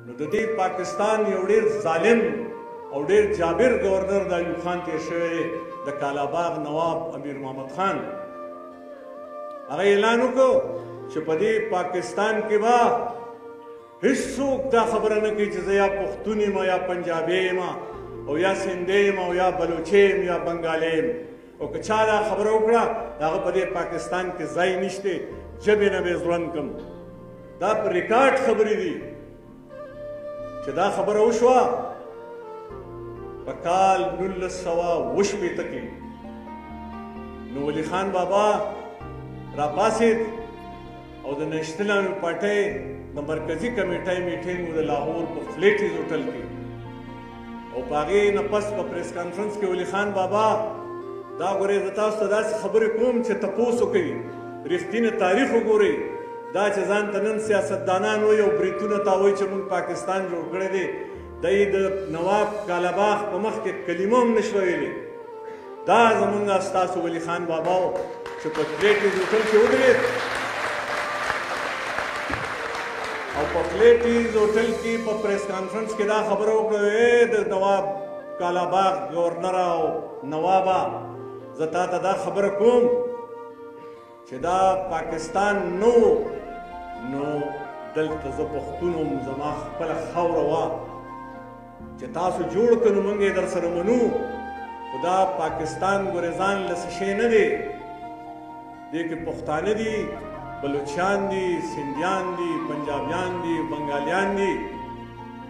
نو د دې پاکستان یو ډېر ظالم او ډېر جابر گورنر د ایوب خان تیر شوی دی د کالاباغ نواب امیر محمد خان هغه اعلان وکړو چې په دې پاکستان کې به هیڅوک دا خبره نه کوي چې زه یا پښتون یم یا پنجابی یم او یا سندھی یم او یا بلوچی یم یا بنګالی یم او که چا دا خبره وکړه د هغه په دې پاکستان کې ځای نشته ژبې نه به یې ژوند کړم دا په ریکارډ خبرې دي چې دا خبره وشوه په کال 1908 کې نو ولی خان بابا راپاسېد او د نیشنل پارټۍ د مرکزي کمیټۍ میټینګ و د لاهور په فلیټیز هوټل کې او په هغې نه پس په پریس کانفرنس کې ولی خان بابا دا ګورئ زه تاسو ته داسې خبرې کوم چې تپوس وکوي رښتینی تاریخ وګورئ دا چې ځان ته نن سیاستدانان وایي او بریتونه تاوایي چې موږ پاکستان جوړ کړی دی دی د نواب کالاباغ په مخ کې کلمه هم نشوه ویلی دا زمونږ ستاسو ولی خان بابا و چې په فلیټیز هوټل کې ودرېد او په فلیټیز هوټل کې په پریس کانفرنس کې دا خبره وکړه د نواب کالاباغ گورنر او نوابه زه تا ته دا خبره کوم چې دا پاکستان نو دلته زه پښتون وم زما خپله خاوره وه چې تاسو جوړ کړو نو موږ یې در سره منو خو دا پاکستان ګورې ځان له څه شی نه دی دې کې پښتانه دي بلوچیان دي سندیان دي پنجابیان دي بنګالیان دي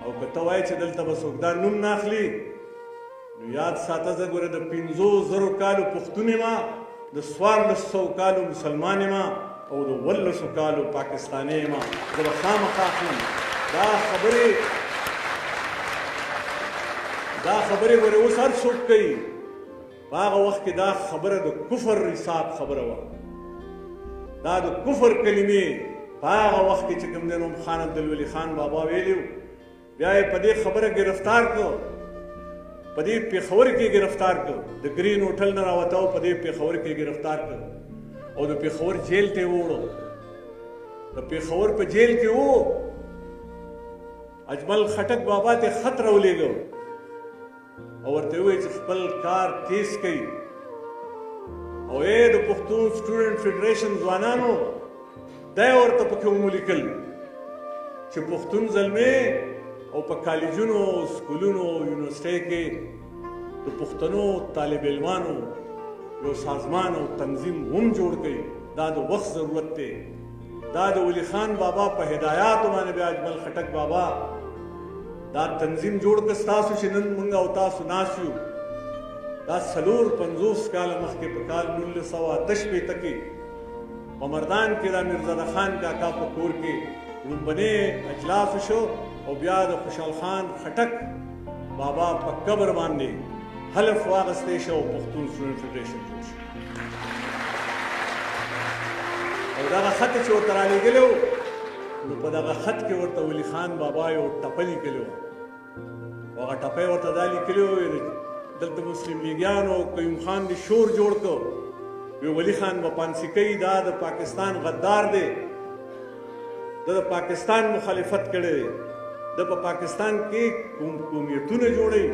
او که ته وایې چې دلته به څوک دا نوم نه اخلي نو یاد ساته زه ګوره د 500,000 کالو پښتون یم د 1400 کالو مسلمان یم او د 100 کالو پاکستانی یم زه به خامخا اخلم دا خبرې ګورې اوس هر څوک کوي په هغه وخت کې دا خبره د کفر حساب خبره وه دا د کفر کلمې په هغه وخت کې چې کوم دی نو خان عبدالولي خان بابا ویلي بیا یې په دې خبره ګرفتار کړو په دې پېښور کې ګرفتار کړو د ګرین هوټل نه راوته او په دې پېښور کې ګرفتار کړو او د پېښور جیل ته یې ووړو د پېښور په جیل کې و اجمل خټک بابا ته خط راولېږو او ورته ووایي چې خپل کار تیز کوي او د پښتون سټوډنټ فیډریشن ځوانانو دا یې ورته پکې ومولیکل چې پښتون زلمې او په کالجونو سکولونو یونیورسټۍ کې د پښتنو طالب علمانو یو سازمان او تنظیم هم جوړ کړي دا د وخت ضرورت دی دا د ولی خان بابا په هدایاتو باندې بیا اجمل خټک بابا دا تنظیم جوړ کړ ستاسو چې نن موږ او تاسو ناست یو دا 450 کاله مخکې په کال 1908 کې په مردان کې دا میرزاده خان کاکا په کور کې لومبنی اجلاس شو او بیا د خوشحال خان خټک بابا په قبر باندې حلف واغستی شو پښتون سټوډنټ فیډریشن جوړ شو او دغه خط چې ورته رالیږلی و نو په دغه خط کې ورته ولی خان بابا یو ټپه لیکلې وه او هغه ټپه یې ورته دا لیکلې وه دلته مسلم لیګیانو قیوم خان دې شور جوړ کړ وی ولی خان به پانسي کوي دا د پاکستان غدار دی د پاکستان مخالفت کړی دی د په پاکستان کې قومیتونه جوړوي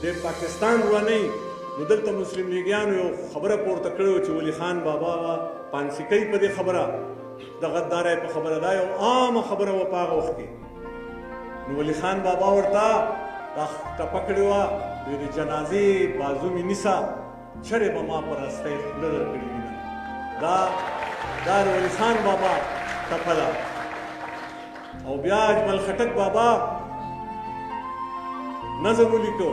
د پاکستان ورانوي نو دلته مسلم لیګیانو یو خبره پورته کړې وه چې ولی خان بابا پانسي کوي په دې خبره د غدارۍ په خبره دا یو عامه خبره وه په هغه وخت کې نو ولی خان بابا ورته دا ټپه کړې وه وی د جنازې بازو مې نیسه چرې به ما په رستی خوله درکړې وینه دا د ولی خان بابا ټپه ده او بیا اجمل خټک بابا نظم ولیکو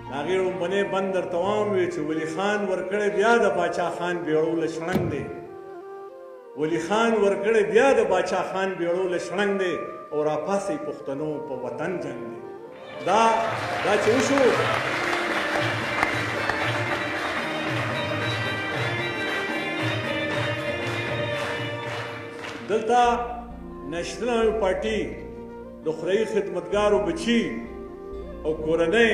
د هغې لومبنی بند درته وایم وی چې ولی خان ورکړی بیا د باچا خان بیړو له شړنګ دی ولی خان ورکړی بیا د باچا خان بیړو له شړنګ دی او راپاسئ پښتنو په وطن جنګ دی دا چې وشو دلته نیشنل پارټي د خدایي خدمتګارو بچي او کورنۍ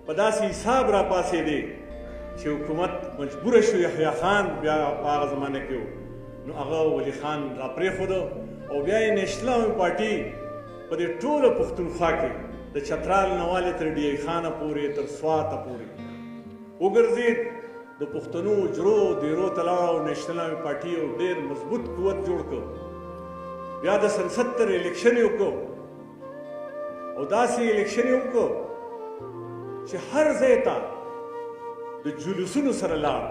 په داسې حساب راپاسېدې چې حکومت مجبوره شو یحیی خان بیا په هغه زمانه کې نو هغه ولی خان را پرېښوده او بیا یې نیشنل پارټي په دې ټوله پښتونخوا کې د چترال نه والې تر ډی ای خانه پورې تر سواته پورې وګرځېد د پښتنو اجرو دیرو ته لاړ او نیشنل آرمي پارټي یو ډېر مضبوط قوت جوړ کړ بیا د سنسد تر الیکشن یې وکړو او داسې الیکشن یې وکړو چې هر ځای ته د جلوسونو سره لاړ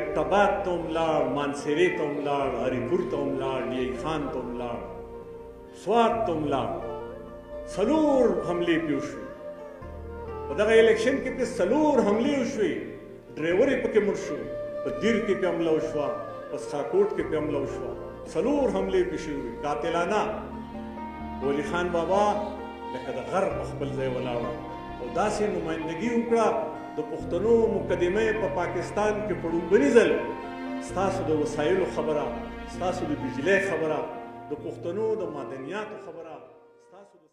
ابټاباد ته هم لاړ مانسیرې ته هم لاړ هریپور ته هم لاړ ډی ای خان ته هم لاړ سوات ته هم لاړ 4 حملې پې وشوې په دغه الیکشن کې پې 4 حملې وشوې ډرایور یې پکې مړ شو په دیر کې پې حمله وشوه په سخاکوټ کې پې حمله وشوه 4 حملې پې شوې قاتلانه ولی خان بابا لکه د غر په خپل ځای ولاړ او داسې نمایندګي وکړه د پښتنو مقدمه په پاکستان کې په لومړني ځل ستاسو د وسایلو خبره ستاسو د بجلۍ خبره د پښتنو د معدنیاتو خبره ستاسو د